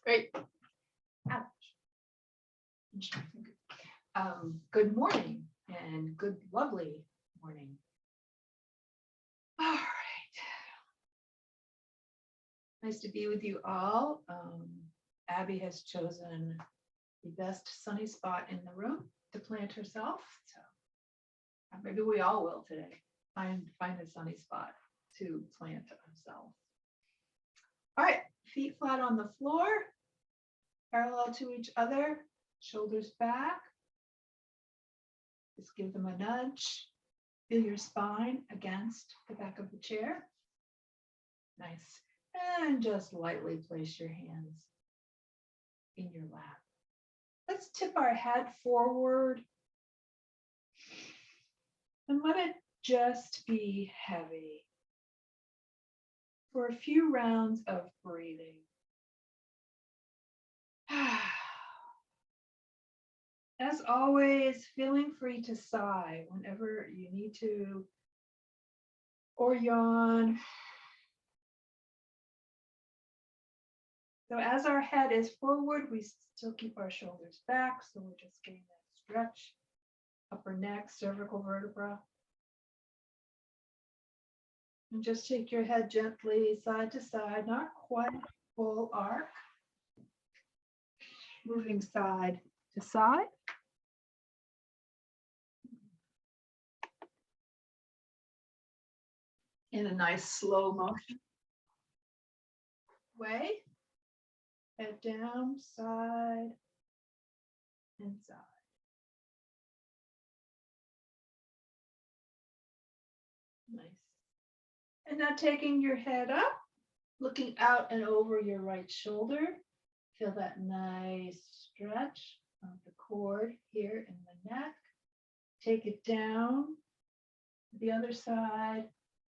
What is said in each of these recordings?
Great. Ouch. Good morning and good, lovely morning. All right. Nice to be with you all. Abby has chosen the best sunny spot in the room to plant herself. So maybe we all will today. Find a sunny spot to plant ourselves. All right, feet flat on the floor, parallel to each other, shoulders back. Just give them a nudge. Feel your spine against the back of the chair. Nice. And just lightly place your hands in your lap. Let's tip our head forward and let it just be heavy for a few rounds of breathing. As always, feeling free to sigh whenever you need to, or yawn. So as our head is forward, we still keep our shoulders back, so we're just getting that stretch, upper neck, cervical vertebra. And just take your head gently side to side, not quite full arc. Moving side to side. In a nice slow motion way. Head down, side and side. Nice. And now taking your head up, looking out and over your right shoulder. Feel that nice stretch of the cord here in the neck. Take it down. The other side,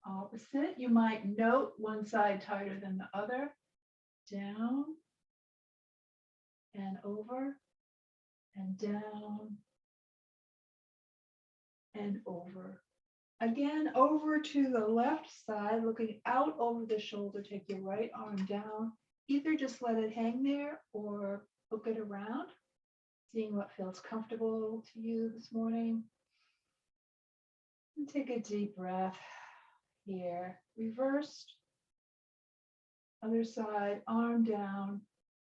opposite. You might note one side tighter than the other. Down and over and down and over. Again, over to the left side, looking out over the shoulder. Take your right arm down. Either just let it hang there or hook it around, seeing what feels comfortable to you this morning. And take a deep breath here. Reversed. Other side, arm down.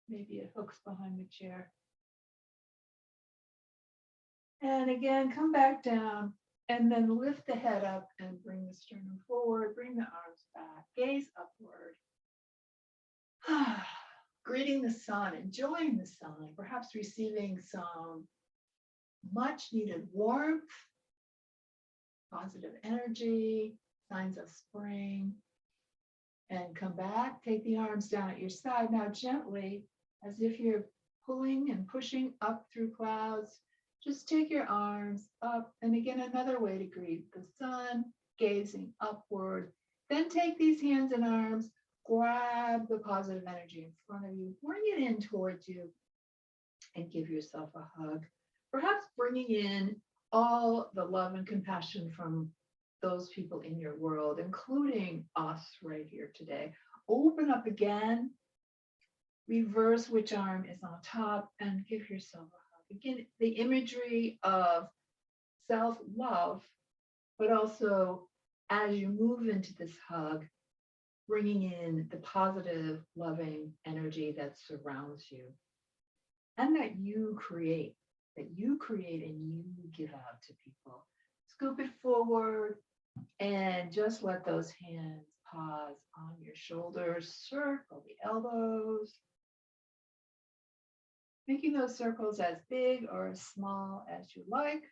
Maybe it hooks behind the chair. And again, come back down and then lift the head up and bring the sternum forward, bring the arms back, gaze upward. Greeting the sun, enjoying the sun, perhaps receiving some much needed warmth, positive energy, signs of spring. And come back, take the arms down at your side. Now gently, as if you're pulling and pushing up through clouds, just take your arms up. And again, another way to greet the sun, gazing upward. Then take these hands and arms, grab the positive energy in front of you, bring it in towards you, and give yourself a hug. Perhaps bringing in all the love and compassion from those people in your world, including us right here today. Open up again, reverse which arm is on top, and give yourself a hug. Again, the imagery of self-love, but also as you move into this hug, bringing in the positive, loving energy that surrounds you and that you create and you give out to people. Scoop it forward and just let those hands pause on your shoulders, circle the elbows, making those circles as big or as small as you like.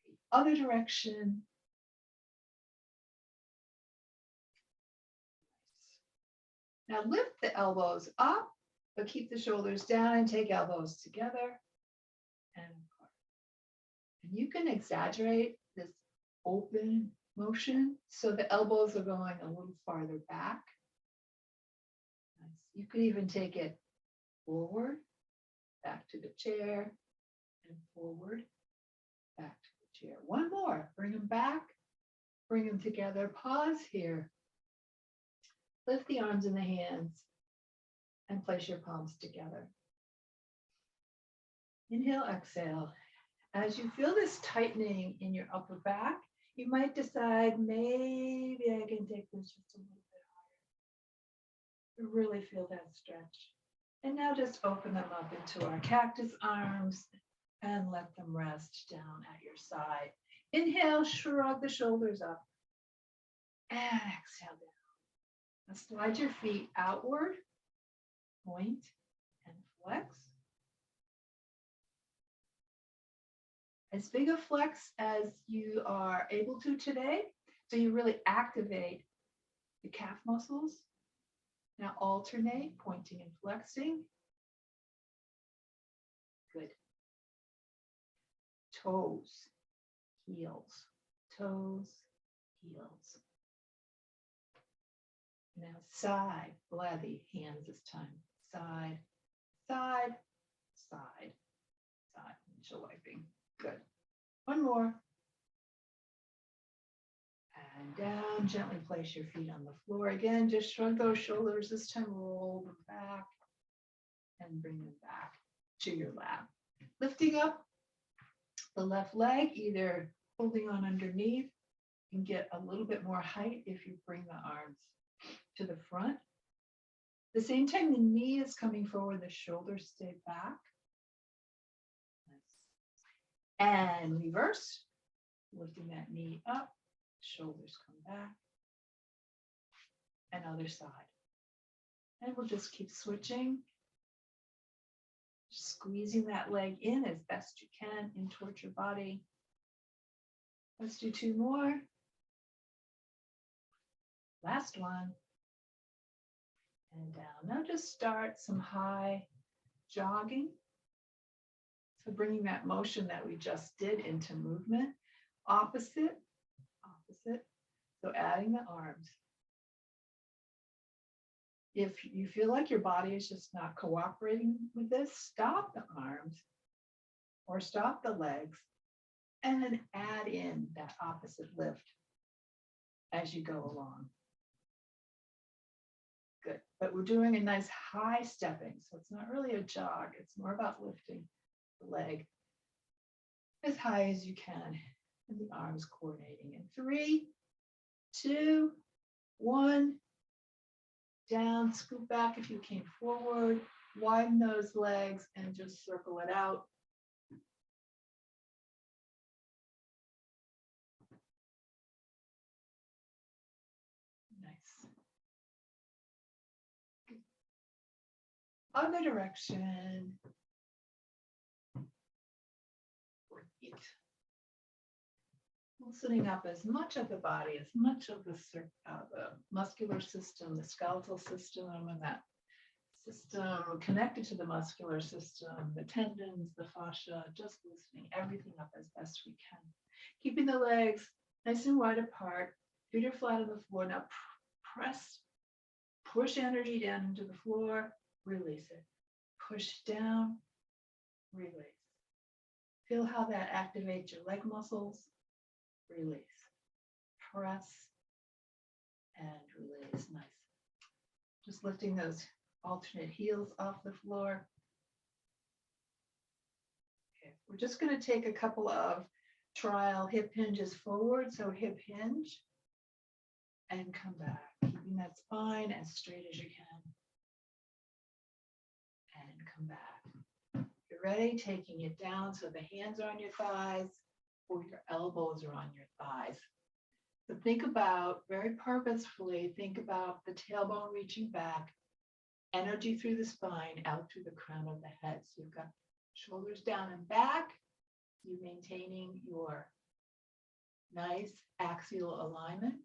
The other direction. Now lift the elbows up, but keep the shoulders down and take elbows together and apart. And you can exaggerate this open motion so the elbows are going a little farther back. Nice. You could even take it forward, back to the chair, and forward, back to the chair. One more, bring them back, bring them together, pause here. Lift the arms and the hands and place your palms together. Inhale, exhale. As you feel this tightening in your upper back, you might decide maybe I can take this just a little bit higher. Really feel that stretch. And now just open them up into our cactus arms and let them rest down at your side. Inhale, shrug the shoulders up. And exhale down. Now slide your feet outward, point and flex. As big a flex as you are able to today, so you really activate the calf muscles. Now alternate, pointing and flexing. Good. Toes, heels, toes, heels. Now side, blathy hands this time. Side, side, side, side. Windshield wiping. Good. One more. And down, gently place your feet on the floor. Again, just shrug those shoulders. This time roll them back and bring them back to your lap. Lifting up the left leg, either holding on underneath and get a little bit more height if you bring the arms to the front. At the same time, the knee is coming forward, the shoulders stay back. And reverse, lifting that knee up, shoulders come back, and other side. And we'll just keep switching, squeezing that leg in as best you can in towards your body. Let's do two more. Last one. And down. Now just start some high jogging. So bringing that motion that we just did into movement. Opposite, opposite. So adding the arms. If you feel like your body is just not cooperating with this, stop the arms or stop the legs and then add in that opposite lift as you go along. Good, but we're doing a nice high stepping, so it's not really a jog, it's more about lifting the leg as high as you can and the arms coordinating in 3, 2, 1. Down, scoop back if you came forward, widen those legs and just circle it out. Nice. Other direction. Great. Loosening up as much of the body, as much of the muscular system, the skeletal system, and that system connected to the muscular system, the tendons, the fascia, just loosening everything up as best we can. Keeping the legs nice and wide apart, feet are flat on the floor. Now press, push energy down into the floor, release it. Push down, release. Feel how that activates your leg muscles. Release. Press and release. Nice. Just lifting those alternate heels off the floor. Okay, we're just going to take a couple of trial hip hinges forward. So hip hinge and come back, keeping that spine as straight as you can. And come back. If you're ready, taking it down so the hands are on your thighs or your elbows are on your thighs. So think about, very purposefully, think about the tailbone reaching back, energy through the spine, out through the crown of the head. So you've got shoulders down and back, you maintaining your nice axial alignment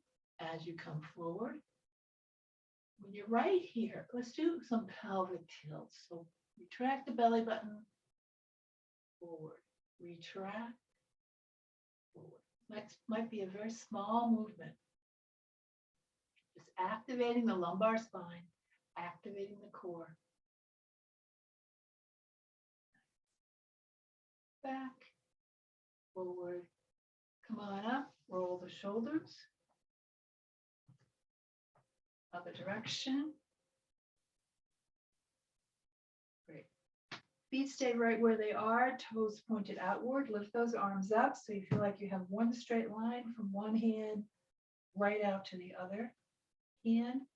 as you come forward. When you're right here, let's do some pelvic tilts. So retract the belly button, forward, retract, forward. Might be a very small movement. Just activating the lumbar spine, activating the core. Back, forward, come on up, roll the shoulders. Other direction. Great. Feet stay right where they are, toes pointed outward. Lift those arms up so you feel like you have one straight line from one hand right out to the other hand.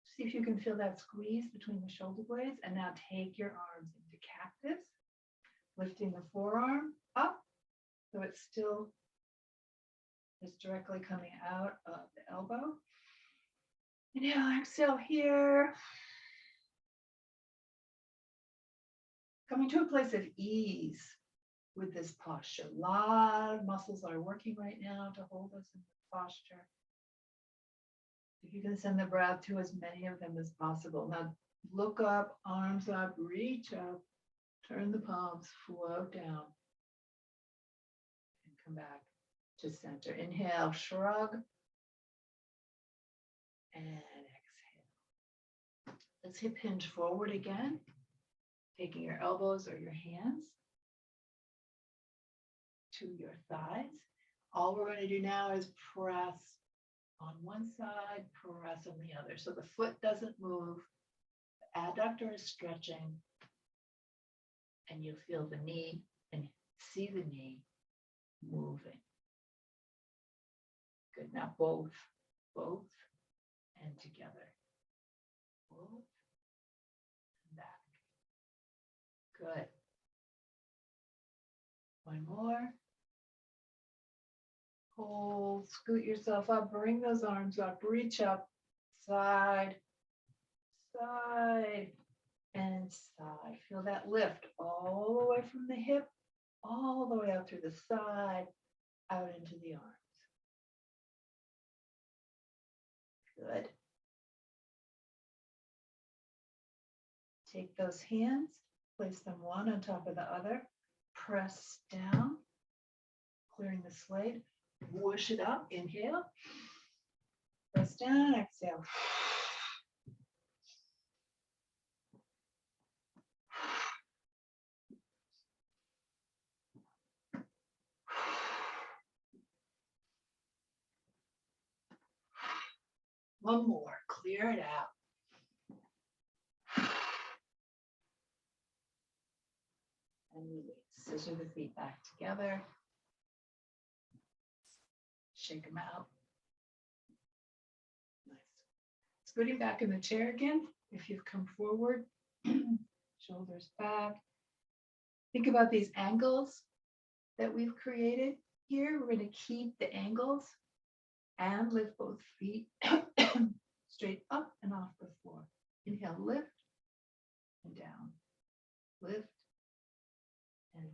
See if you can feel that squeeze between the shoulder blades. And now take your arms into cactus, lifting the forearm up so it's still is directly coming out of the elbow. Inhale, exhale here. Coming to a place of ease with this posture. A lot of muscles are working right now to hold us in this posture. If you can send the breath to as many of them as possible. Now look up, arms up, reach up, turn the palms, float down, and come back to center. Inhale, shrug, and exhale. Let's hip hinge forward again, taking your elbows or your hands to your thighs. All we're going to do now is press on one side, press on the other. So the foot doesn't move, the adductor is stretching, and you feel the knee and see the knee moving. Good. Now both, and together. Both and back. Good. One more. Hold, scoot yourself up, bring those arms up, reach up, side, side, and side. Feel that lift all the way from the hip, all the way out through the side, out into the arms. Good. Take those hands, place them one on top of the other, press down, clearing the slate. Whoosh it up, inhale, press down, exhale. One more, clear it out. And release. Scissor the feet back together. Shake them out. Nice. Scooting back in the chair again. If you've come forward, shoulders back. Think about these angles that we've created here. We're going to keep the angles and lift both feet straight up and off the floor. Inhale, lift and down. Lift and down.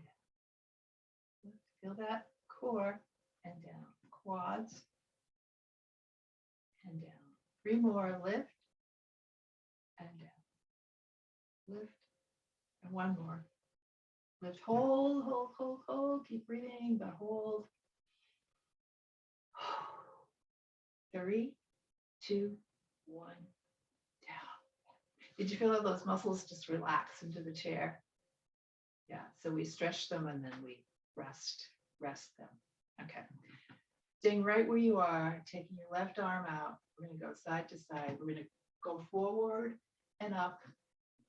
Lift. Feel that core and down. Quads and down. 3 more, lift and down. Lift and 1 more. Lift, hold, hold, hold, hold. Keep breathing, but hold. 3, 2, 1, down. Did you feel how those muscles just relax into the chair? Yeah, so we stretch them and then we rest them. Okay. Staying right where you are, taking your left arm out. We're going to go side to side. We're going to go forward and up,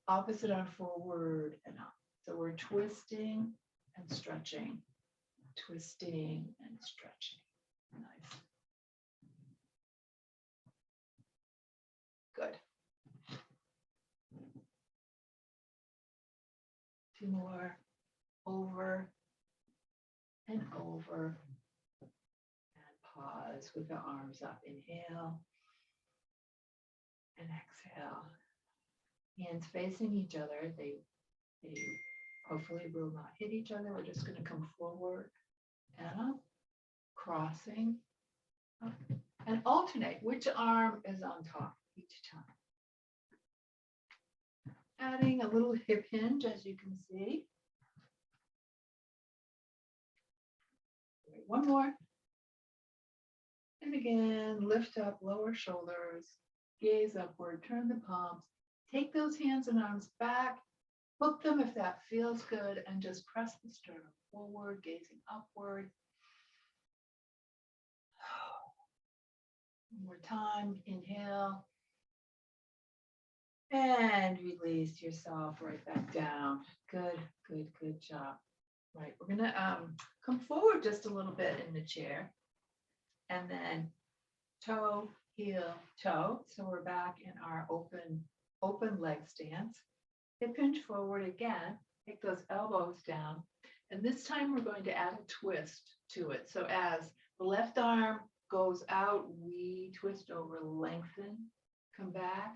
opposite arm forward and up. So we're twisting and stretching, twisting and stretching. Nice. Good. 2 more. Over and over. Pause with the arms up. Inhale and exhale. Hands facing each other. They hopefully will not hit each other. We're just going to come forward and up, crossing up, and alternate which arm is on top each time. Adding a little hip hinge, as you can see. One more. And again, lift up, lower shoulders, gaze upward, turn the palms, take those hands and arms back, hook them if that feels good, and just press the sternum forward, gazing upward. One more time, inhale, And release yourself right back down. Good, good, good job. Right, we're gonna come forward just a little bit in the chair and then toe, heel, toe. So we're back in our open leg stance. Hip hinge forward again, take those elbows down. And this time we're going to add a twist to it. So as the left arm goes out, we twist over, lengthen, come back,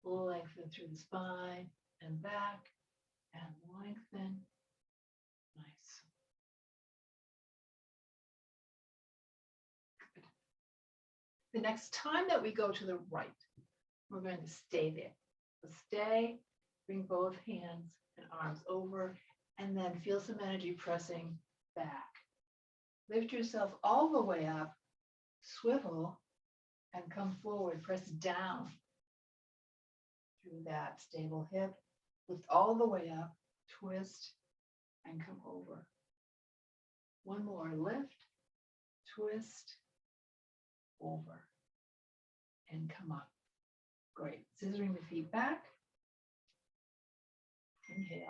lengthen through the spine and back and lengthen. Nice. Good. The next time that we go to the right, we're going to stay there. So stay, bring both hands and arms over, and then feel some energy pressing back. Lift yourself all the way up, swivel, and come forward. Press down through that stable hip. Lift all the way up, twist, and come over. One more, lift, twist, over, and come up. Great. Scissoring the feet back. Inhale.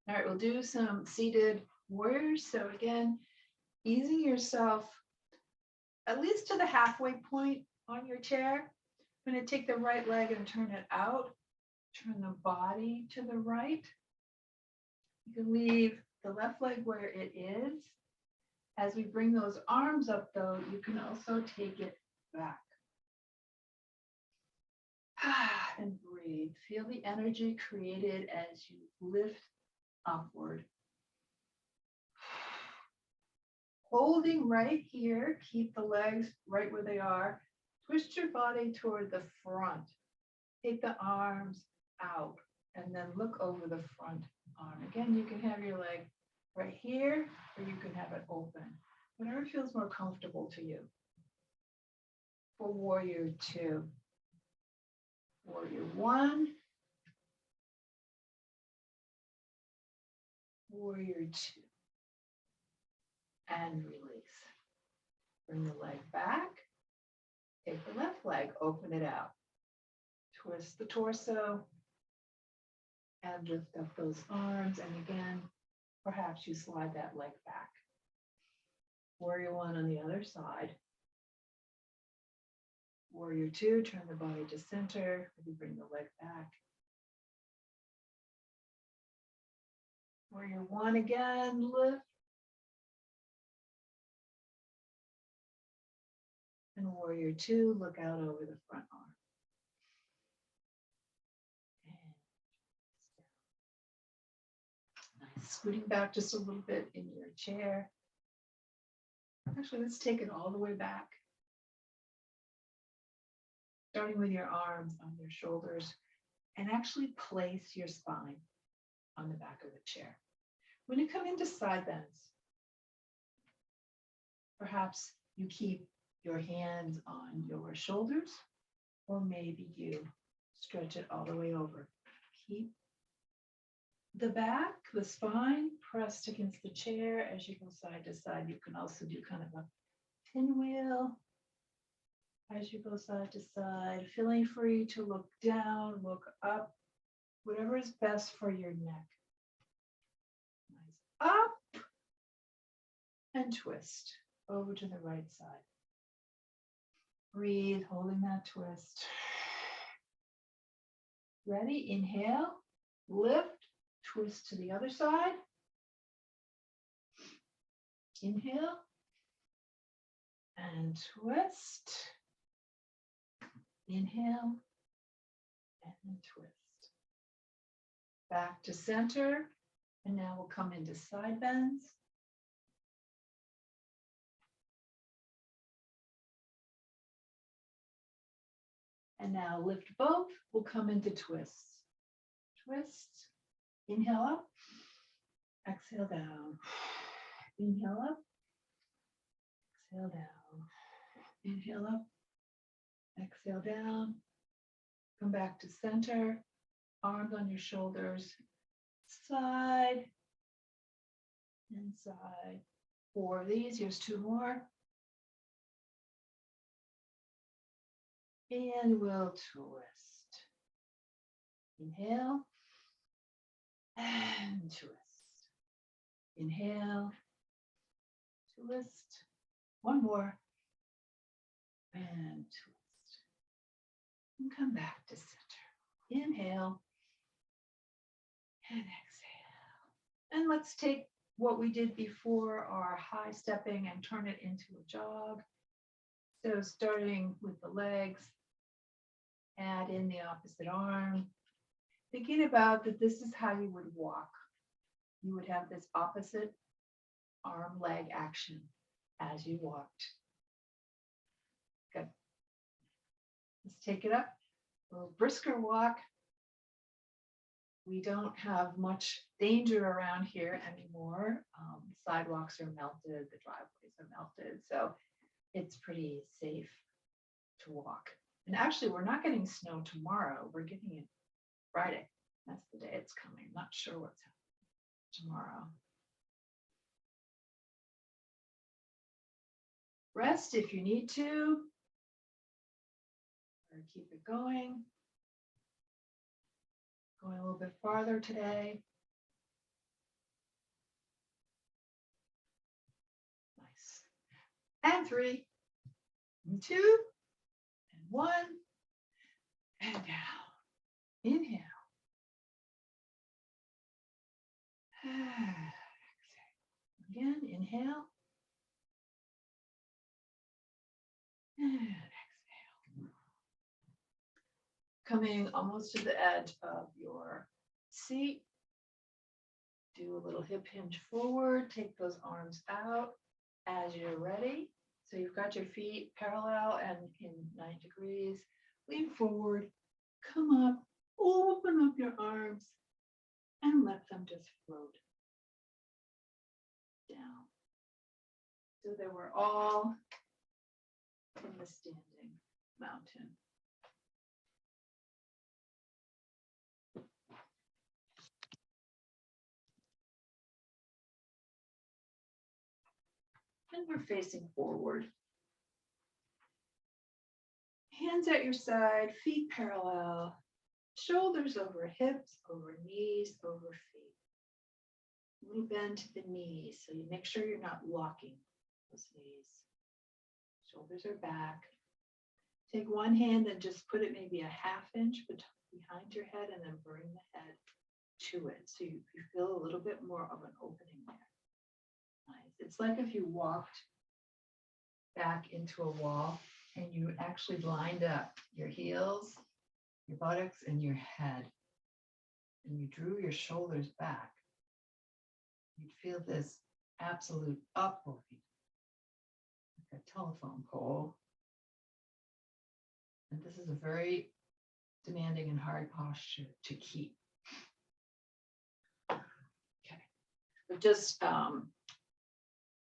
All right, we'll do some seated warriors. So again, easing yourself at least to the halfway point on your chair. I'm going to take the right leg and turn it out. Turn the body to the right. You can leave the left leg where it is. As we bring those arms up, though, you can also take it back. And breathe. Feel the energy created as you lift upward. Holding right here, keep the legs right where they are. Twist your body toward the front. Take the arms out and then look over the front arm. Again, you can have your leg right here or you can have it open. Whatever feels more comfortable to you. For warrior two. Warrior one. Warrior two. And release. Bring the leg back. Take the left leg, open it out. Twist the torso and lift up those arms. And again, perhaps you slide that leg back. Warrior one on the other side. Warrior two, turn the body to center. Maybe bring the leg back. Warrior one again, lift. And warrior two, look out over the front arm. Nice. Scooting back just a little bit in your chair. Actually, let's take it all the way back. Starting with your arms on your shoulders, and actually place your spine on the back of the chair. When you come into side bends, perhaps you keep your hands on your shoulders, or maybe you stretch it all the way over. Keep the back, the spine pressed against the chair as you go side to side. You can also do kind of a pinwheel as you go side to side, feeling free to look down, look up, whatever is best for your neck. Nice. Up and twist over to the right side. Breathe, holding that twist. Ready? Inhale, lift, twist to the other side. Inhale and twist. Inhale and twist. Back to center. And now we'll come into side bends. And now lift both. We'll come into twists. Twist. Inhale up. Exhale down. Inhale up. Exhale down. Inhale up. Exhale down. Come back to center. Arms on your shoulders. Side and side. 4 of these. Here's 2 more. And we'll twist. Inhale and twist. Inhale, twist. One more. And twist. And come back to center. Inhale and exhale. And let's take what we did before, our high stepping, and turn it into a jog. So starting with the legs, add in the opposite arm. Thinking about that this is how you would walk. You would have this opposite arm leg action as you walked. Good. Let's take it up. A little brisker walk. We don't have much danger around here anymore. Sidewalks are melted, the driveways are melted, so it's pretty safe to walk. And actually, we're not getting snow tomorrow. We're getting it Friday. That's the day it's coming. I'm not sure what's happening tomorrow. Rest if you need to, or keep it going. Going a little bit farther today. Nice. And 3, and 2, and 1, and down. Inhale. Exhale. Again, inhale. And exhale. Coming almost to the edge of your seat. Do a little hip hinge forward. Take those arms out as you're ready. So you've got your feet parallel and in 90 degrees. Lean forward. Come up. Open up your arms and let them just float down. So that we're all in the standing mountain. And we're facing forward. Hands at your side, feet parallel, shoulders over hips, over knees, over feet. We bend to the knees, so you make sure you're not locking those knees. Shoulders are back. Take one hand and just put it maybe a ½ inch behind your head, and then bring the head to it. So you feel a little bit more of an opening there. Nice. It's like if you walked back into a wall and you actually lined up your heels, your buttocks, and your head, and you drew your shoulders back. You'd feel this absolute uplift, like a telephone pole. And this is a very demanding and hard posture to keep. Okay, but just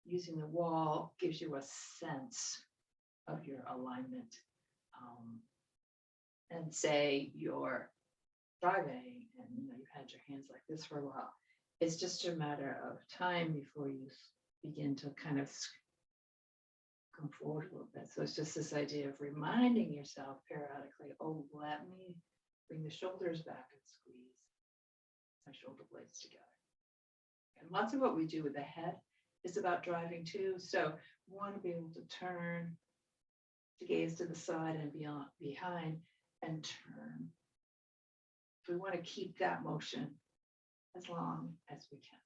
using the wall gives you a sense of your alignment. And say you're driving and you've had your hands like this for a while. It's just a matter of time before you begin to kind of come forward a little bit. So it's just this idea of reminding yourself periodically, oh, let me bring the shoulders back and squeeze my shoulder blades together. And lots of what we do with the head is about driving too. So we want to be able to turn, to gaze to the side and beyond, behind, and turn. So we want to keep that motion as long as we can.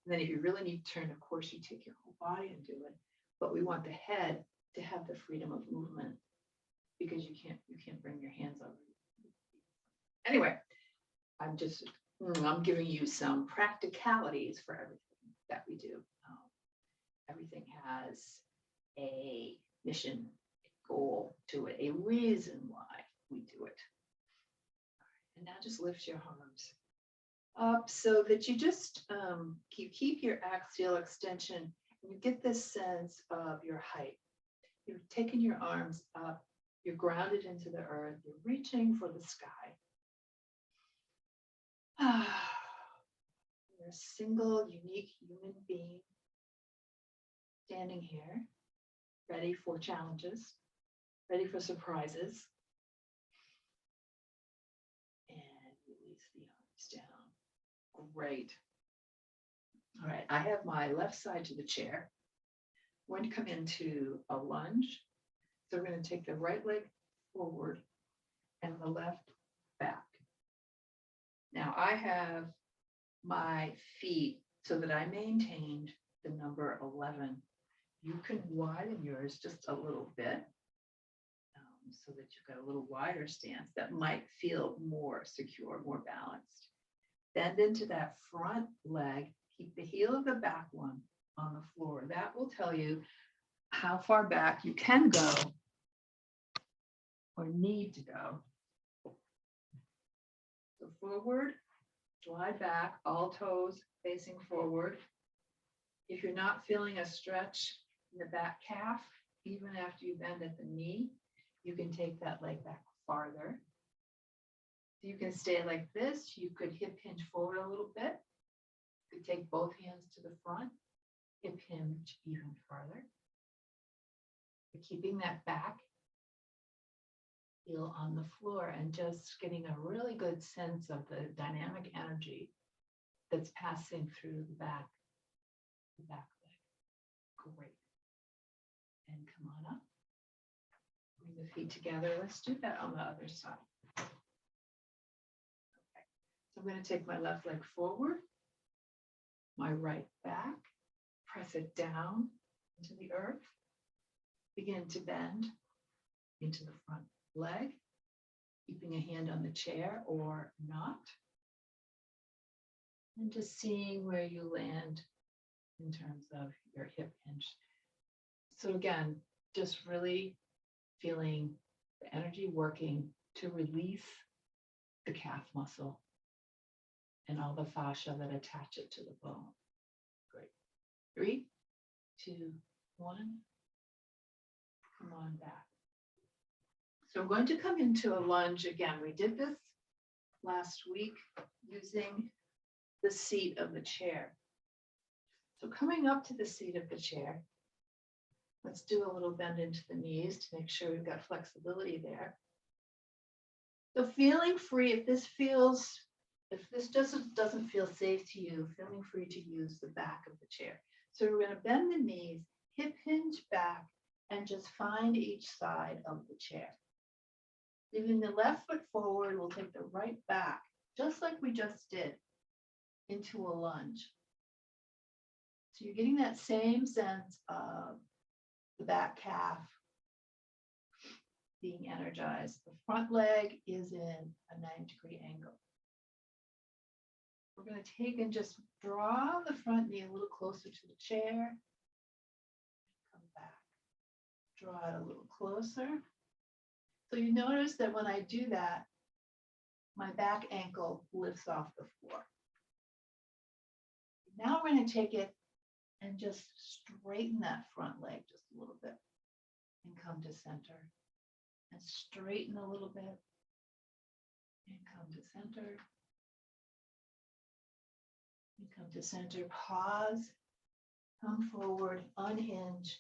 And then if you really need to turn, of course, you take your whole body and do it. But we want the head to have the freedom of movement, because you can't bring your hands over. Anyway, I'm giving you some practicalities for everything that we do. Everything has a mission, a goal to it, a reason why we do it. And now just lift your arms up so that you just keep your axial extension, and you get this sense of your height. You're taking your arms up, you're grounded into the earth, you're reaching for the sky. You're a single, unique human being standing here, ready for challenges, Ready for surprises. And release the arms down. Great. All right, I have my left side to the chair. We're going to come into a lunge. So we're going to take the right leg forward and the left back. Now I have my feet so that I maintained the number 11. You can widen yours just a little bit so that you've got a little wider stance that might feel more secure, more balanced. Bend into that front leg. Keep the heel of the back one on the floor. That will tell you how far back you can go or need to go. So forward, slide back, all toes facing forward. If you're not feeling a stretch in the back calf, even after you bend at the knee, you can take that leg back farther. You can stay like this. You could hip hinge forward a little bit. You could take both hands to the front, hip hinge even farther. You're keeping that back heel on the floor and just getting a really good sense of the dynamic energy that's passing through the back leg. Great. And come on up. Bring the feet together. Let's do that on the other side. Okay. So I'm going to take my left leg forward, my right back, press it down into the earth, begin to bend into the front leg, keeping a hand on the chair or not, and just seeing where you land in terms of your hip hinge. So again, just really feeling the energy working to release the calf muscle and all the fascia that attach it to the bone. Great. 3, 2, 1. Come on back. So I'm going to come into a lunge again. We did this last week using the seat of the chair. So coming up to the seat of the chair, let's do a little bend into the knees to make sure we've got flexibility there. So feeling free, if this doesn't feel safe to you, feeling free to use the back of the chair. So we're going to bend the knees, hip hinge back, and just find each side of the chair. Leaving the left foot forward, we'll take the right back, just like we just did, into a lunge. So you're getting that same sense of the back calf being energized. The front leg is in a 90-degree angle. We're going to take and just draw the front knee a little closer to the chair. Come back. Draw it a little closer. So you notice that when I do that, my back ankle lifts off the floor. Now we're going to take it and just straighten that front leg just a little bit and come to center. And straighten a little bit and come to center. And come to center. Pause. Come forward. Unhinge.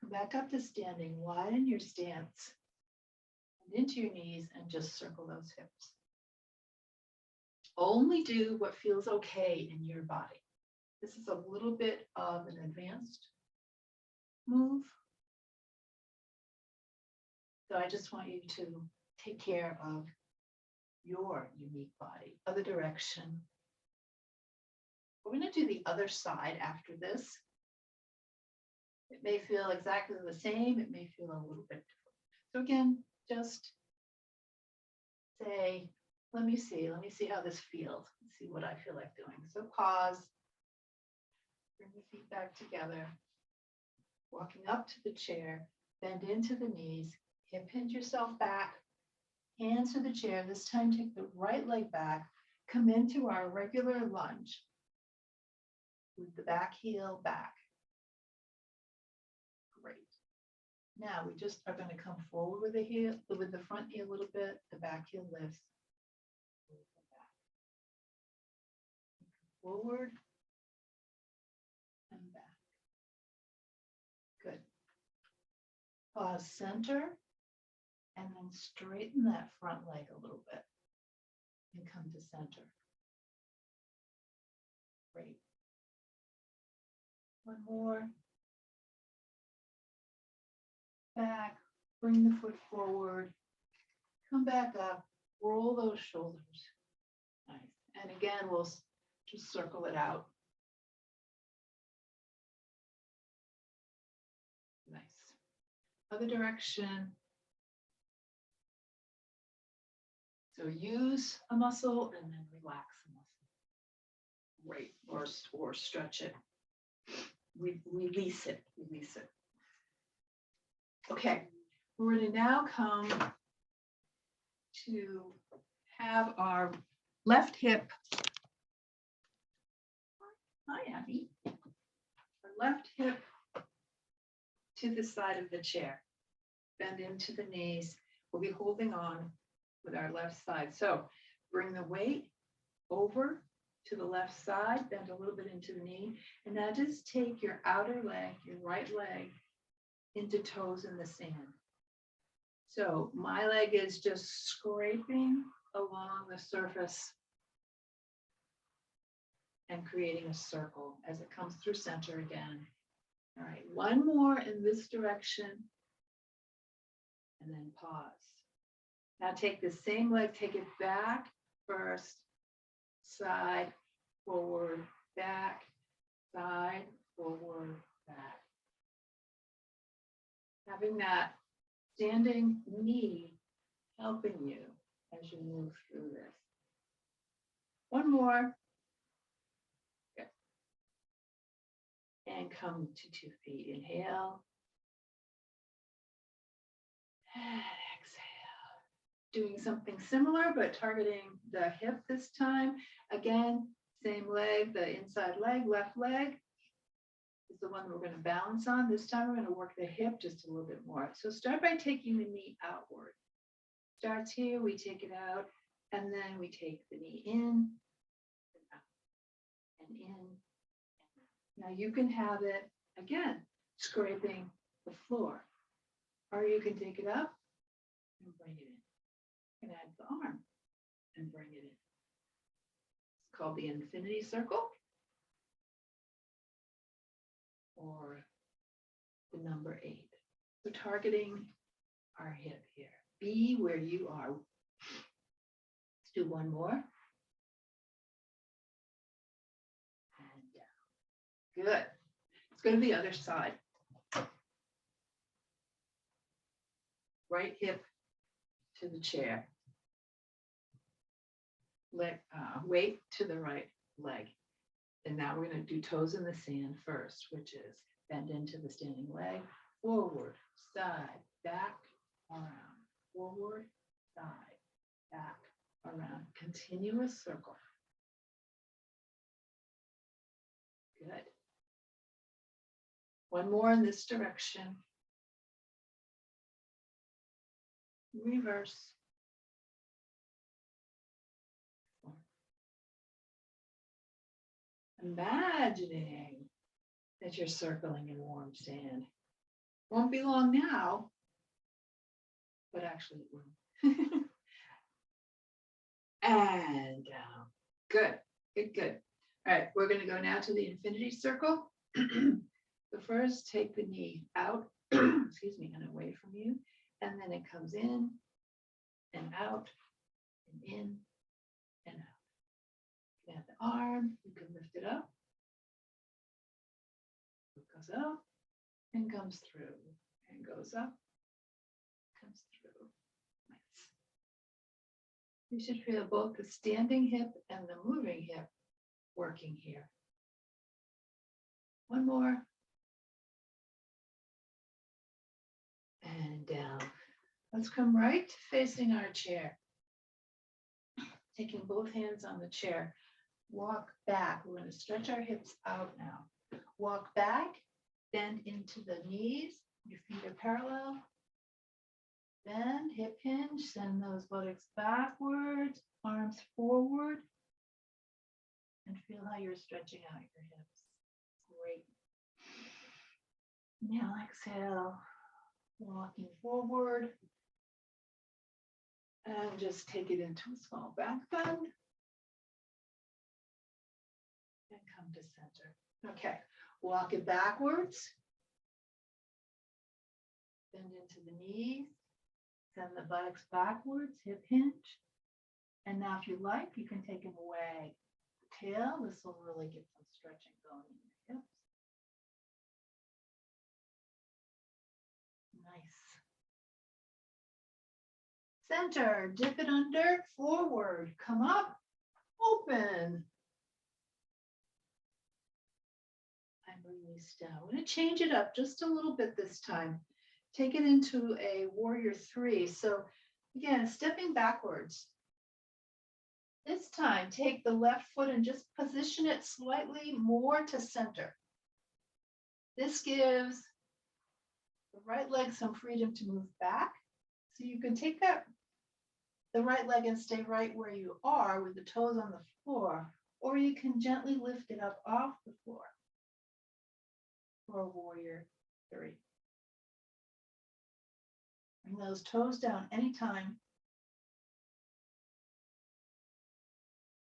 Come back up to standing. Widen your stance. And into your knees and just circle those hips. Only do what feels okay in your body. This is a little bit of an advanced move. So I just want you to take care of your unique body. Other direction. We're going to do the other side after this. It may feel exactly the same. It may feel a little bit different. So again, just say, let me see how this feels. Let's see what I feel like doing. So pause. Bring the feet back together. Walking up to the chair. Bend into the knees. Hip hinge yourself back, hands to the chair. This time take the right leg back, come into our regular lunge with the back heel back. Great. Now we just are going to come forward with the front knee a little bit, the back heel lifts. Forward and back. Good. Pause, center. And then straighten that front leg a little bit and come to center. Great. One more. Back, bring the foot forward, come back up, roll those shoulders. Nice. And again, we'll just circle it out. Nice. Other direction. So use a muscle and then relax the muscle. Great. Or stretch it. Release it. Release it. Okay. We're going to now come to have our left hip. Hi, Abby. Our left hip to the side of the chair. Bend into the knees. We'll be holding on with our left side. So bring the weight over to the left side, bend a little bit into the knee. And now just take your outer leg, your right leg, into toes in the sand. So my leg is just scraping along the surface and creating a circle as it comes through center again. All right, one more in this direction and then pause. Now take the same leg, take it back first, side, forward, back, side, forward, back. Having that standing knee helping you as you move through this. One more. Good. And come to 2 feet. Inhale. And exhale. Doing something similar, but targeting the hip this time. Again, same leg, the inside leg, left leg is the one we're going to balance on. This time we're going to work the hip just a little bit more. So start by taking the knee outward. Starts here, we take it out, and then we take the knee in, and out, and in, and out. Now you can have it, again, scraping the floor, or you can take it up and bring it in. You can add the arm and bring it in. It's called the infinity circle, or the number 8. So targeting our hip here. Be where you are. Let's do one more. And down. Good. Let's go to the other side. Right hip to the chair. Weight to the right leg. And now we're going to do toes in the sand first, which is bend into the standing leg, forward, side, back, around, forward, side, back, around. Continuous circle. Good. One more in this direction. Reverse. Imagining that you're circling in warm sand. Won't be long now, but actually it will. And down. Good, good, good. All right, we're going to go now to the infinity circle. So first, take the knee out, excuse me, and away from you. And then it comes in and out and in and out. You can add the arm, you can lift it up. It goes up and comes through and goes up, comes through. Nice. You should feel both the standing hip and the moving hip working here. One more. And down. Let's come right facing our chair. Taking both hands on the chair. Walk back. We're going to stretch our hips out now. Walk back, bend into the knees. Your feet are parallel. Bend, hip hinge, send those buttocks backwards, arms forward. And feel how you're stretching out your hips. Great. Now exhale, walking forward. And just take it into a small back bend. And come to center. Okay, walk it backwards. Bend into the knees. Send the buttocks backwards, hip hinge. And now if you like, you can take it away. The tail, this will really get some stretching going in your hips. Nice. Center, dip it under, forward, come up, open. And release down. I'm going to change it up just a little bit this time. Take it into a warrior 3. So again, stepping backwards. This time, take the left foot and just position it slightly more to center. This gives the right leg some freedom to move back. So you can take the right leg and stay right where you are with the toes on the floor, or you can gently lift it up off the floor for warrior 3. Bring those toes down anytime.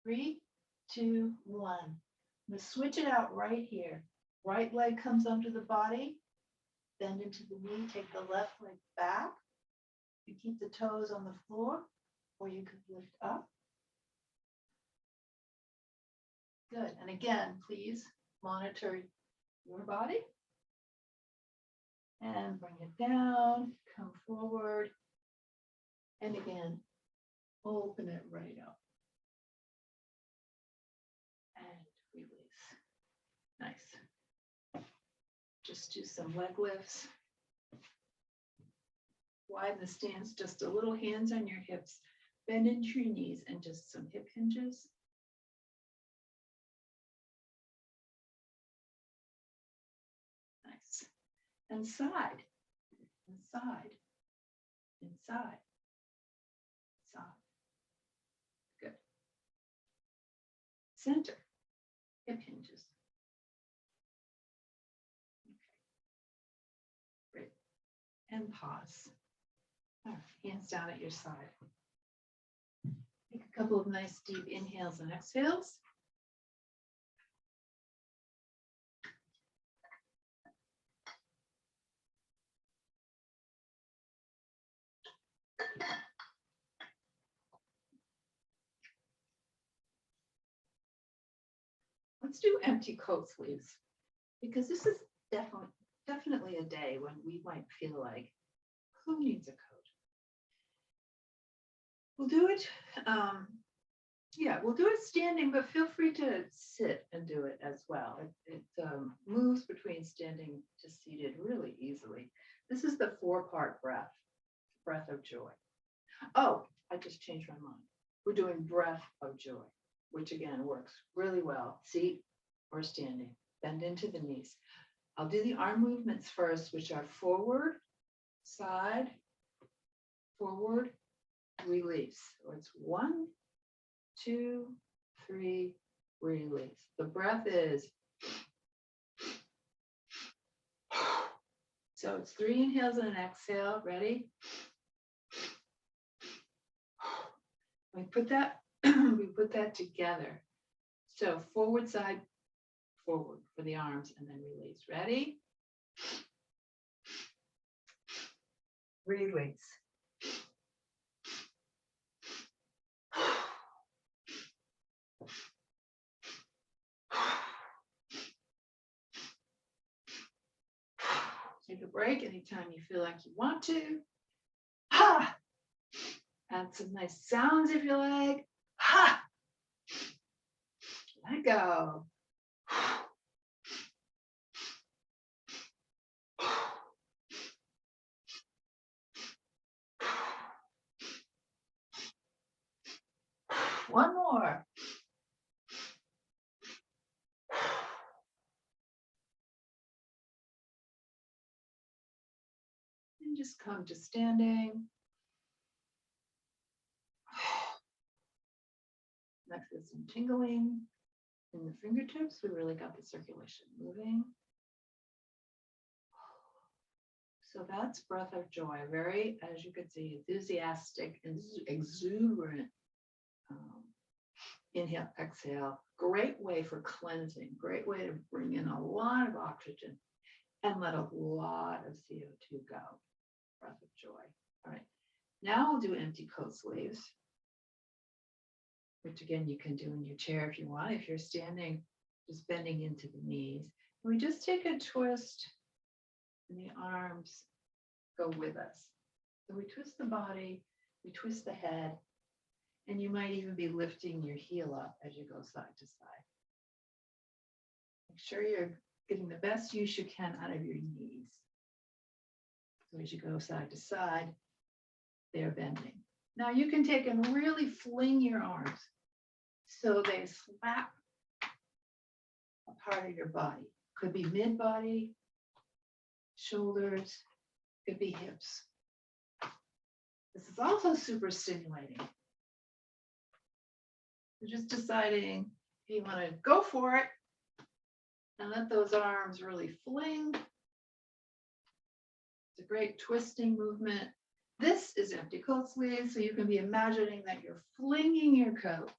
3, 2, 1. I'm going to switch it out right here. Right leg comes under the body. Bend into the knee. Take the left leg back. You keep the toes on the floor, or you could lift up. Good. And again, please monitor your body. And bring it down. Come forward. And again, open it right up. And release. Nice. Just do some leg lifts. Widen the stance just a little, hands on your hips. Bend into your knees and just some hip hinges. Nice. And side, and side, inside, side. Good. Center, hip hinges. Okay. Great. And pause. All right, hands down at your side. Take a couple of nice deep inhales and exhales. Let's do empty coat sleeves, because this is definitely a day when we might feel like, who needs a coat? We'll do it, we'll do it standing, but feel free to sit and do it as well. It moves between standing to seated really easily. This is the 4-part breath of joy. Oh, I just changed my mind. We're doing breath of joy, which again works really well. Seat or standing, bend into the knees. I'll do the arm movements first, which are forward, side, forward, release. So it's 1, 2, 3, release. The breath is, so it's 3 inhales and an exhale. Ready? We put that together. So forward, side, forward for the arms, and then release. Ready? Release. Take a break anytime you feel like you want to. Ha! Add some nice sounds if you like. Ha! Let go. One more. And just come to standing. Next is some tingling in the fingertips. We really got the circulation moving. So that's breath of joy. Very, as you can see, enthusiastic and exuberant. Inhale, exhale. Great way for cleansing. Great way to bring in a lot of oxygen and let a lot of CO2 go. Breath of joy. All right. Now we'll do empty coat sleeves, which again, you can do in your chair if you want. If you're standing, just bending into the knees. We just take a twist and the arms go with us. So we twist the body, we twist the head, and you might even be lifting your heel up as you go side to side. Make sure you're getting the best use you can out of your knees. So as you go side to side, they're bending. Now you can take and really fling your arms so they slap a part of your body. Could be mid-body, shoulders, could be hips. This is also super stimulating. You're just deciding if you want to go for it and let those arms really fling. It's a great twisting movement. This is empty coat sleeves, so you can be imagining that you're flinging your coat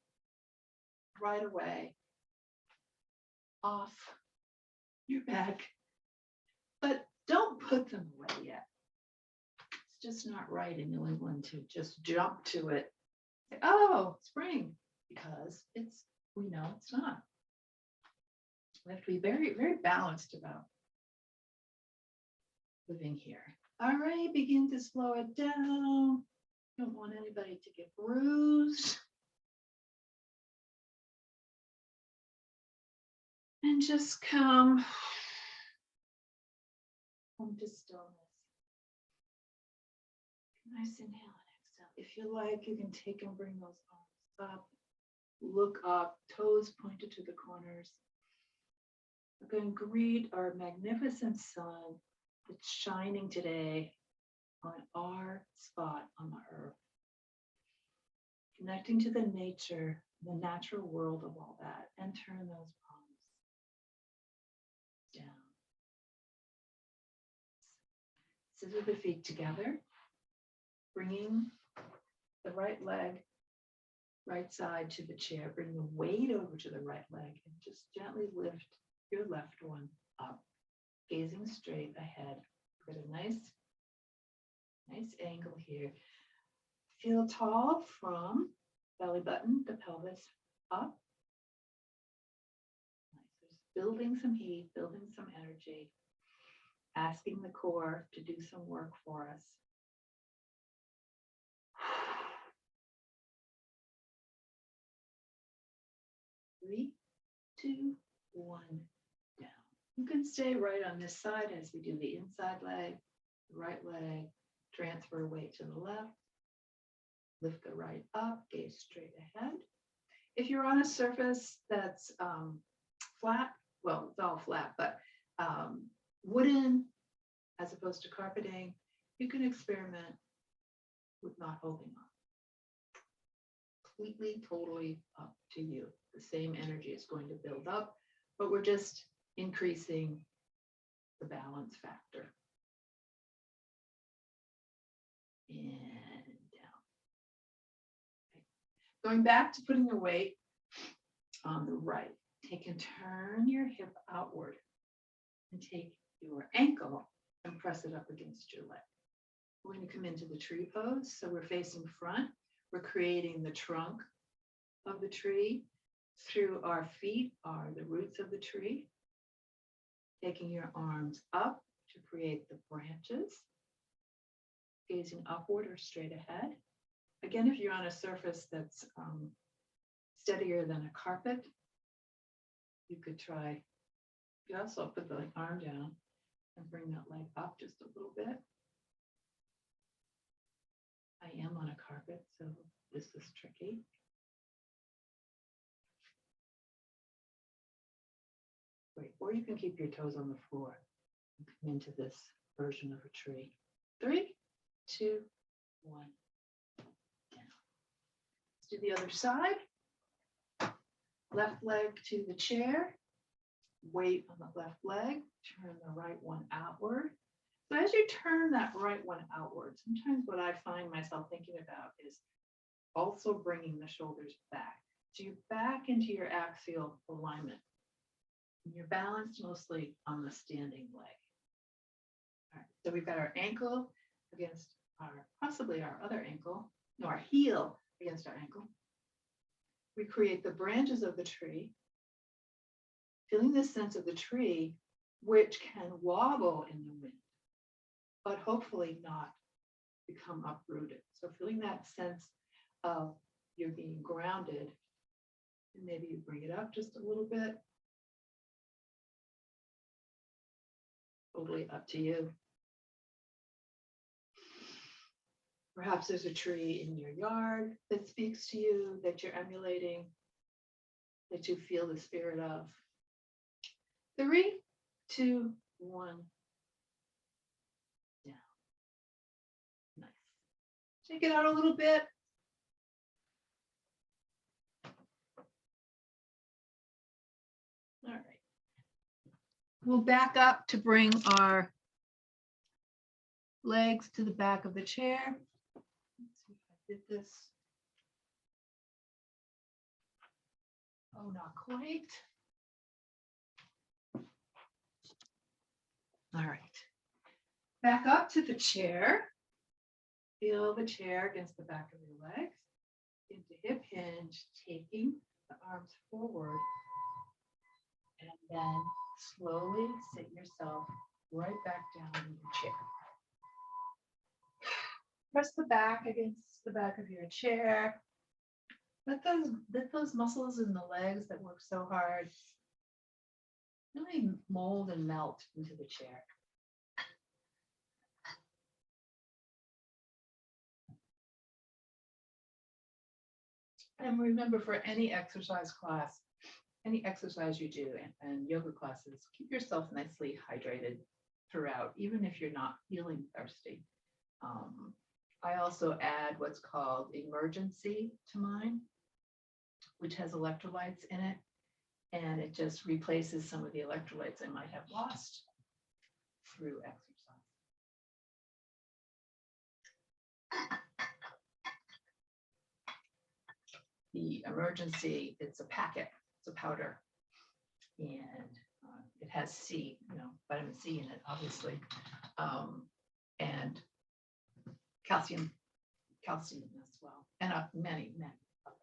right away off your back, but don't put them away yet. It's just not right in New England to just jump to it. Say, oh, spring, because we know it's not. We have to be very, very balanced about living here. All right, begin to slow it down. Don't want anybody to get bruised. And just come to stillness. Nice inhale and exhale. If you like, you can take and bring those arms up. Look up, toes pointed to the corners. We're going to greet our magnificent sun that's shining today on our spot on the earth. Connecting to the nature, the natural world of all that, and turn those palms down. Scissor the feet together, bringing the right leg, right side to the chair. Bring the weight over to the right leg and just gently lift your left one up, gazing straight ahead. Get a nice angle here. Feel tall from belly button to pelvis up. Nice. Just building some heat, building some energy, asking the core to do some work for us. 3, 2, 1, down. You can stay right on this side as we do the inside leg, the right leg, transfer weight to the left, lift the right up, gaze straight ahead. If you're on a surface that's flat, well, it's all flat, but wooden as opposed to carpeting, you can experiment with not holding on. Completely, totally up to you. The same energy is going to build up, but we're just increasing the balance factor. And down. Okay. Going back to putting your weight on the right. Take and turn your hip outward and take your ankle and press it up against your leg. We're going to come into the tree pose. So we're facing front. We're creating the trunk of the tree. Through our feet are the roots of the tree. Taking your arms up to create the branches. Gazing upward or straight ahead. Again, if you're on a surface that's steadier than a carpet, you could try, you also put the arm down and bring that leg up just a little bit. I am on a carpet, so this is tricky. Great. Or you can keep your toes on the floor and come into this version of a tree. 3, 2, 1, down. Let's do the other side. Left leg to the chair. Weight on the left leg. Turn the right one outward. So as you turn that right one outward, sometimes what I find myself thinking about is also bringing the shoulders back. So you're back into your axial alignment. And you're balanced mostly on the standing leg. All right, so we've got our ankle against possibly our other ankle, no, our heel against our ankle. We create the branches of the tree, feeling this sense of the tree, which can wobble in the wind, but hopefully not become uprooted. So feeling that sense of you're being grounded, and maybe you bring it up just a little bit. Totally up to you. Perhaps there's a tree in your yard that speaks to you, that you're emulating, that you feel the spirit of. 3, 2, 1. Down. Nice. Shake it out a little bit. All right. We'll back up to bring our legs to the back of the chair. Let's see if I did this. Oh, not quite. All right. Back up to the chair. Feel the chair against the back of your legs. Into hip hinge, taking the arms forward. And then slowly sit yourself right back down in your chair. Press the back against the back of your chair. Let those muscles in the legs that work so hard really mold and melt into the chair. And remember, for any exercise class, any exercise you do and yoga classes, keep yourself nicely hydrated throughout, even if you're not feeling thirsty. I also add what's called emergency to mine, which has electrolytes in it, and it just replaces some of the electrolytes I might have lost through exercise. The emergency, it's a packet, it's a powder, and it has C, vitamin C in it, obviously, and calcium as well, and many other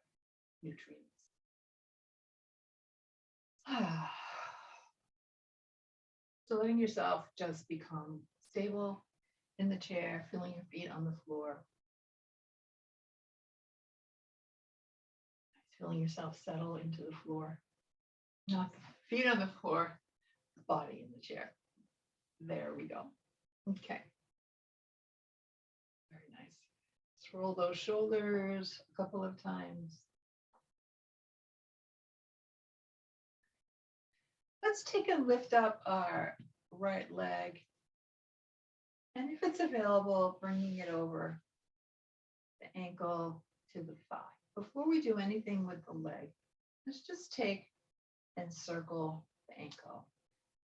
nutrients. So letting yourself just become stable in the chair, feeling your feet on the floor. Feeling yourself settle into the floor. Not feet on the floor, body in the chair. There we go. Okay. Very nice. Let's roll those shoulders a couple of times. Let's take and lift up our right leg. And if it's available, bringing it over the ankle to the thigh. Before we do anything with the leg, let's just take and circle the ankle.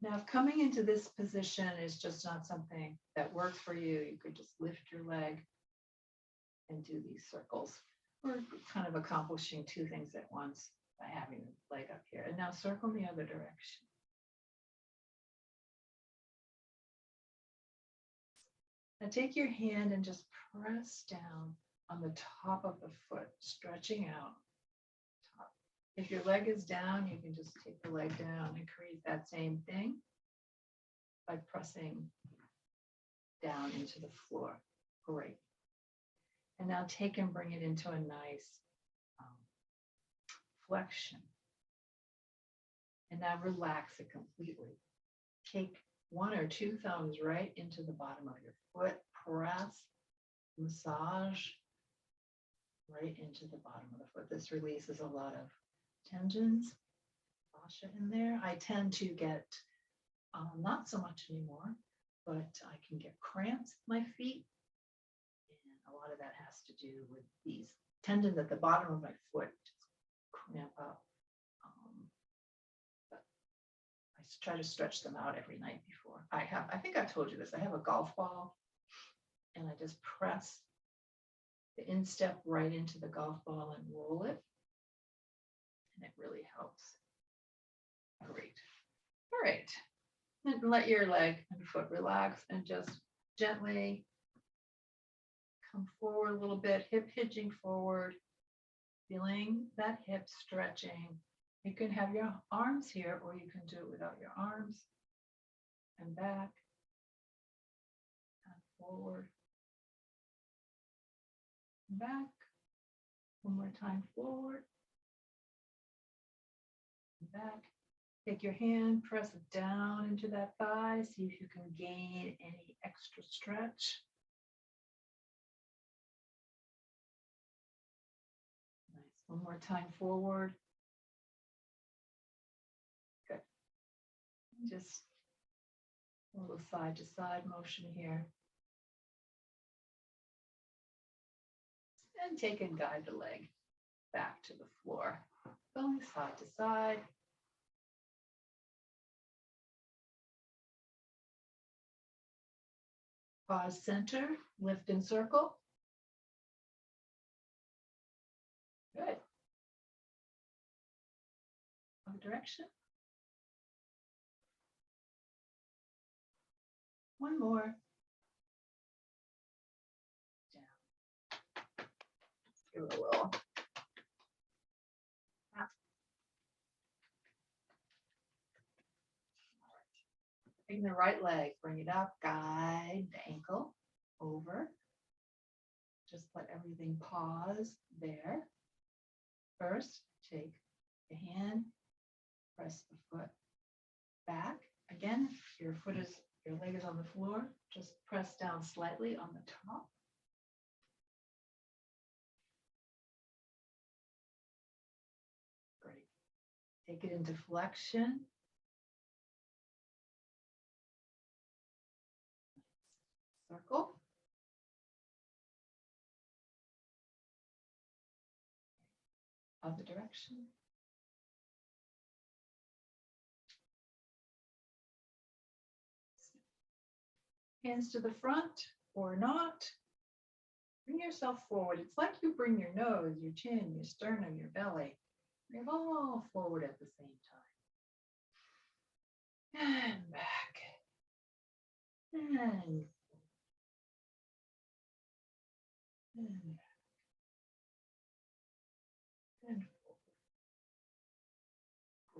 Now, if coming into this position is just not something that works for you, you could just lift your leg and do these circles. We're kind of accomplishing two things at once by having the leg up here. And now circle in the other direction. Now take your hand and just press down on the top of the foot, stretching out. Top. If your leg is down, you can just take the leg down and create that same thing by pressing down into the floor. Great. And now take and bring it into a nice flexion. And now relax it completely. Take 1 or 2 thumbs right into the bottom of your foot, press, massage right into the bottom of the foot. This releases a lot of tendons, fascia in there. I tend to get, not so much anymore, but I can get cramps in my feet. And a lot of that has to do with these tendons at the bottom of my foot just cramp up. But I just try to stretch them out every night before. I think I've told you this. I have a golf ball and I just press the instep right into the golf ball and roll it. And it really helps. Great. All right. And let your leg and foot relax and just gently come forward a little bit, hip hinging forward, feeling that hip stretching. You can have your arms here or you can do it without your arms. And back and forward. And back. One more time, forward. And back. Take your hand, press it down into that thigh. See if you can gain any extra stretch. Nice. One more time, forward. Good. Just a little side to side motion here. And take and guide the leg back to the floor. Going side to side. Pause center, lift and circle. Good. Other direction. One more. Down. Give it a little. Taking the right leg, bring it up, guide the ankle over. Just let everything pause there. First, take the hand, press the foot back. Again, your leg is on the floor. Just press down slightly on the top. Great. Take it into flexion. Circle. Other direction. Hands to the front or not. Bring yourself forward. It's like you bring your nose, your chin, your sternum, your belly. Bring it all forward at the same time. And back. And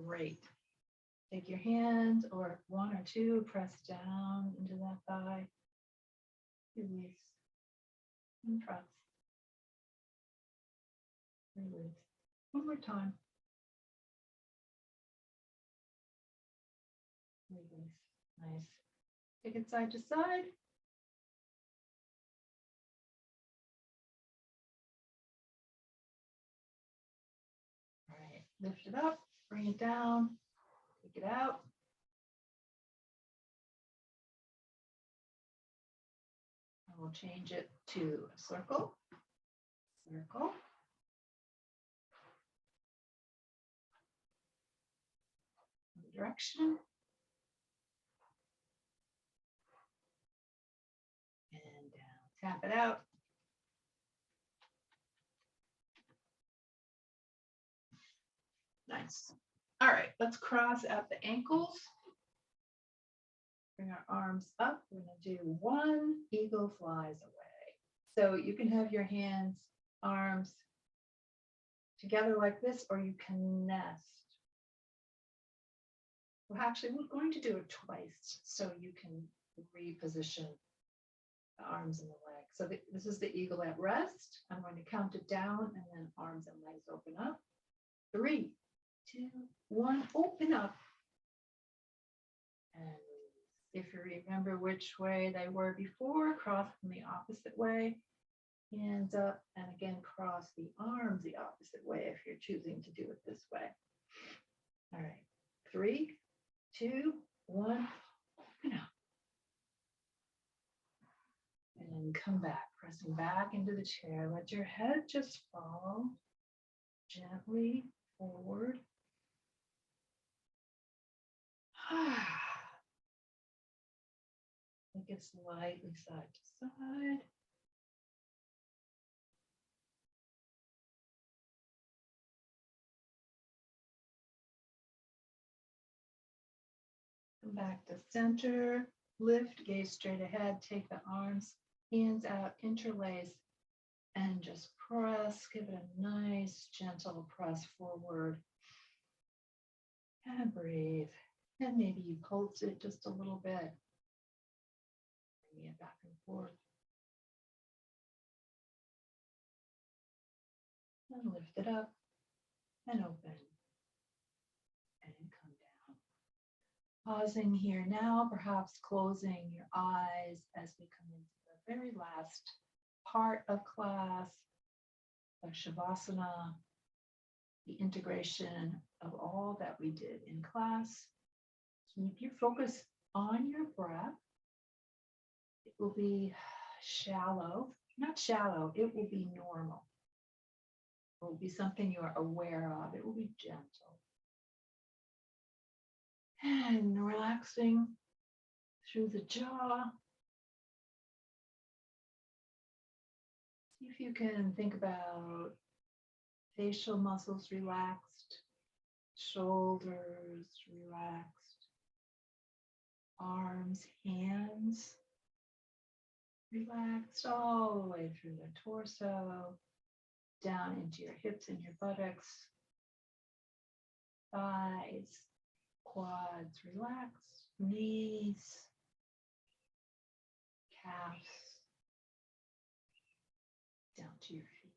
great. Take your hand or one or two, press down into that thigh. Release. And press. Release. One more time. Release. Nice. Take it side to side. All right. Lift it up. Bring it down. Take it out. And we'll change it to a circle. Circle. Direction. And down. Tap it out. Nice. All right, let's cross at the ankles. Bring our arms up. We're going to do one eagle flies away. So you can have your hands, arms together like this, or you can nest. Well, actually, we're going to do it twice so you can reposition the arms and the legs. So this is the eagle at rest. I'm going to count it down and then arms and legs open up. 3, 2, 1, open up. And if you remember which way they were before, cross them the opposite way. Hands up, and again, cross the arms the opposite way if you're choosing to do it this way. All right, 3, 2, 1, open up. And then come back, pressing back into the chair. Let your head just fall gently forward. slightly side to side. Come back to center, lift, gaze straight ahead, take the arms, hands out, interlace, and just press, give it a nice, gentle press forward. And breathe. And maybe you pulse it just a little bit. Bring it back and forth. And lift it up and open. And come down. Pausing here now, perhaps closing your eyes as we come into the very last part of class, of Shavasana, the integration of all that we did in class. Keep your focus on your breath. It will be shallow, not shallow, it will be normal. It will be something you are aware of. It will be gentle. And relaxing through the jaw. See if you can think about facial muscles relaxed, shoulders relaxed, arms, hands relaxed all the way through the torso, down into your hips and your buttocks, thighs, quads relaxed, knees, calves, down to your feet.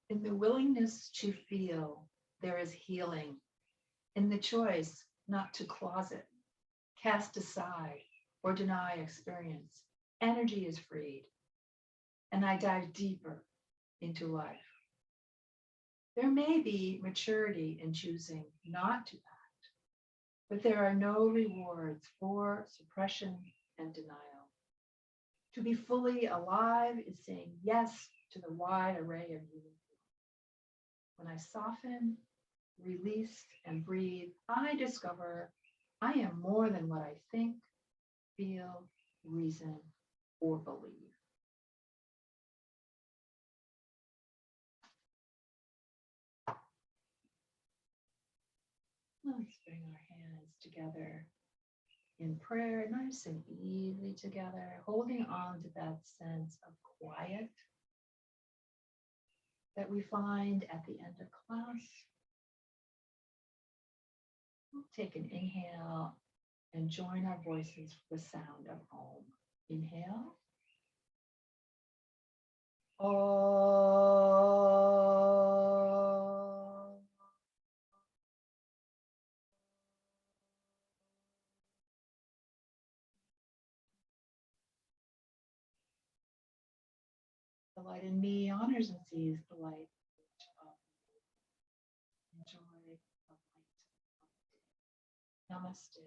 In the willingness to feel, there is healing. In the choice not to closet, cast aside, or deny experience, energy is freed. And I dive deeper into life. There may be maturity in choosing not to act, but there are no rewards for suppression and denial. To be fully alive is saying yes to the wide array of you. When I soften, release, and breathe, I discover I am more than what I think, feel, reason, or believe. Let's bring our hands together in prayer, nice and easy together, holding on to that sense of quiet that we find at the end of class. We'll take an inhale and join our voices with the sound of Om. Inhale. Om. The light in me honors and sees the light of enjoy the light of day. Namaste.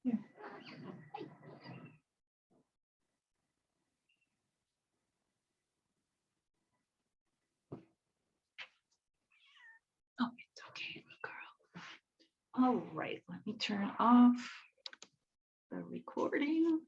Here. Oh, it's okay, little girl. All right, let me turn off the recording.